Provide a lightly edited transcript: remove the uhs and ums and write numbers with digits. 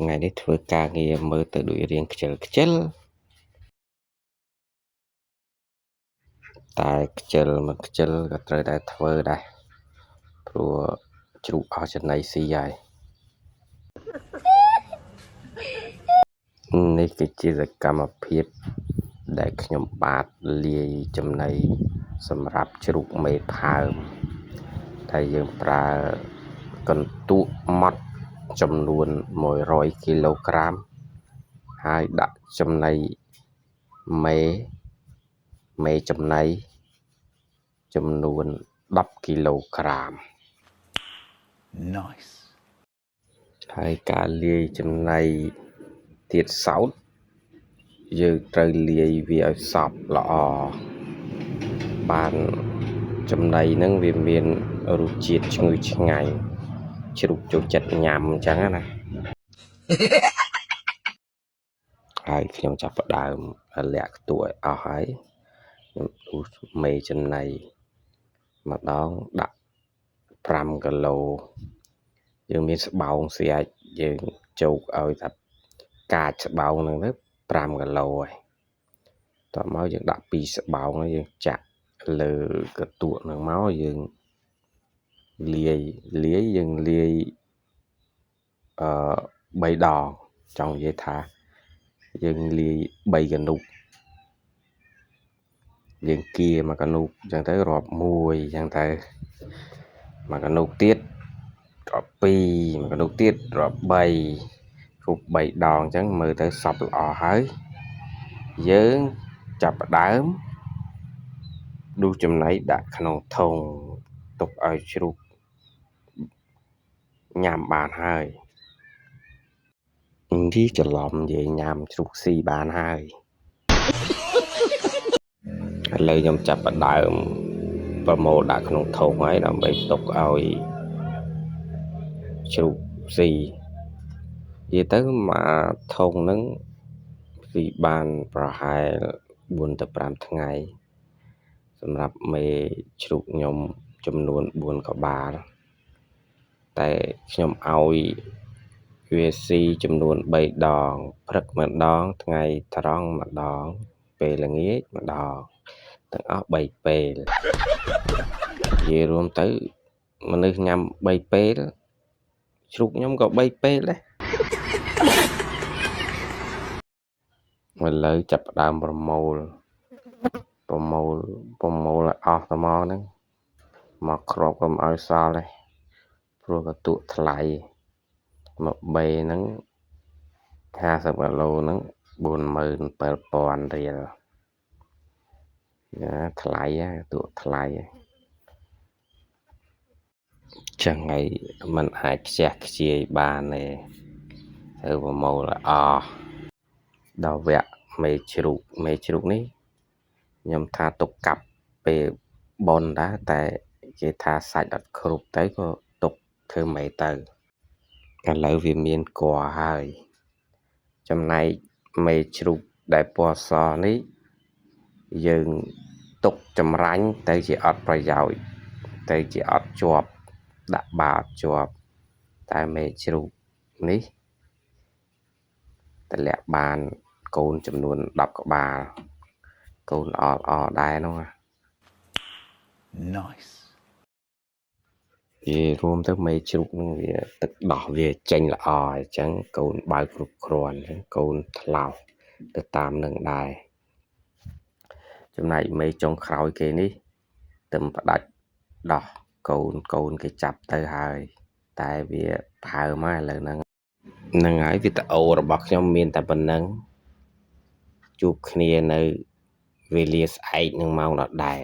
ngày đấyធ្វើការងារមើលទៅដូចរៀងខ្ជិលខ្ជិលតែខ្ជិលមកខ្ជិលក៏ត្រូវតែធ្វើដែរព្រោះជ្រូកអស់ចំណីស៊ីហើយនេះគឺជាសកម្មភាពដែលខ្ញុំបាទលាយចំណីសម្រាប់ជ្រូកមេផើមតែយើងប្រើកន្ទក់ម៉ត់ចំនួន100គីឡូក្រាមហើយដាក់ចំណីមេចំណីចំនួន10គីឡូក្រាម Nice ហើយការលាយចំណីទៀតសោតយើងត្រូវលាយវាឲ្យសព្វល្អបានចំណីហ្នឹងវាមានរសជាតិឈ្ងុយឆ្ងាញ់ជ្រូកចូលចិត្តញ៉ាំអញ្ចឹងណាហើយខ្ញុំចាប់ផ្ដើមលាក់ខ្ទួឲ្យអស់ហើយខ្ញុំដួសមេចំណីម្ដងដាក់5គីឡូយើងមានស្បោងស្រាច់យើងជោគឲ្យថាកាចស្បោងហ្នឹងទៅ5គីឡូហើយតោះមកយើងដាក់2ស្បោងហើយយើងចាក់លើកន្ទក់ហ្នឹងមកយើងលាយយើងលាយ3ដងចង់និយាយថាយើងលាយ3កនុកយើងគៀមួយកនុកអញ្ចឹងទៅរាប់1អញ្ចឹងទៅមួយកនុកទៀតរាប់2មួយកនុកទៀតរាប់3គ្រប់3ដងអញ្ចឹងមើលទៅសព្វល្អហើយយើងចាប់ផ្ដើមដួសចំណីដាក់ក្នុងធុងទុកឲ្យជ្រូកញ៉ាំបានហើយទីច្រឡំនិយាយញ៉ាំជ្រូកស៊ីបានហើយឥឡូវខ្ញុំចាប់ផ្ដើមប្រមូលដាក់ក្នុងធុងហើយដើម្បីទុកឲ្យជ្រូកស៊ីនិយាយទៅមកធុងហ្នឹងស៊ីបានប្រហែល4ទៅ5ថ្ងៃសម្រាប់មេជ្រូកខ្ញុំចំនួន4ក្បាលតែខ្ញុំឲ្យវាស៊ីចំនួន3ដងព្រឹកម្ដងថ្ងៃត្រង់ម្ដងពេលល្ងាចម្ដងទាំងអស់3ពេលនិយាយរួមទៅមនុស្សញ៉ាំ3ពេលជ្រូកខ្ញុំក៏3ពេលដែរឥឡូវចាប់ផ្ដើមប្រមូលឲ្យអស់ទៅមកហ្នឹងមកគ្របកុំឲ្យសល់ទេព្រោះកន្ទក់ថ្លៃមក3ហ្នឹង50គីឡូហ្នឹង47000រៀលណាថ្លៃហ៎កន្ទក់ថ្លៃចឹងហើយมันអាចខ្ជះខ្ជាយបានទេទៅប្រមូលអស់ដល់វគ្គមេជ្រូកនេះខ្ញុំថាទុកកាប់ពេលបនដែរតែគេថាសាច់អត់គ្រប់ទៅក៏ទុកធ្វើមេទៅឥឡូវវាមានគ័រហើយចំណែកមេជ្រូកដែលពណ៌សនេះយើងទុកចម្រាញ់ទៅជាអត់ប្រយោជន៍ទៅជាអត់ជាប់ដាក់បាតជាប់តែមេជ្រូកនេះតម្លាក់បានកូនចំនួន10ក្បាលកូនអដែរនោះ Nice វារួមទៅមេជ្រូកនឹងវាទឹកដោះវាចេញល្អអញ្ចឹងកូនបើគ្រប់គ្រាន់កូនថ្លោសទៅតាមនឹងដែរចំណែកមេចុងក្រោយគេនេះទឹមផ្ដាច់ដោះកូនគេចាប់ទៅហើយតែវាផើមហើយឥឡូវហ្នឹងហើយវីដេអូរបស់ខ្ញុំមានតែប៉ុណ្្នឹងជួបគ្នានៅវេលាស្អែកនឹងម៉ោងដដែល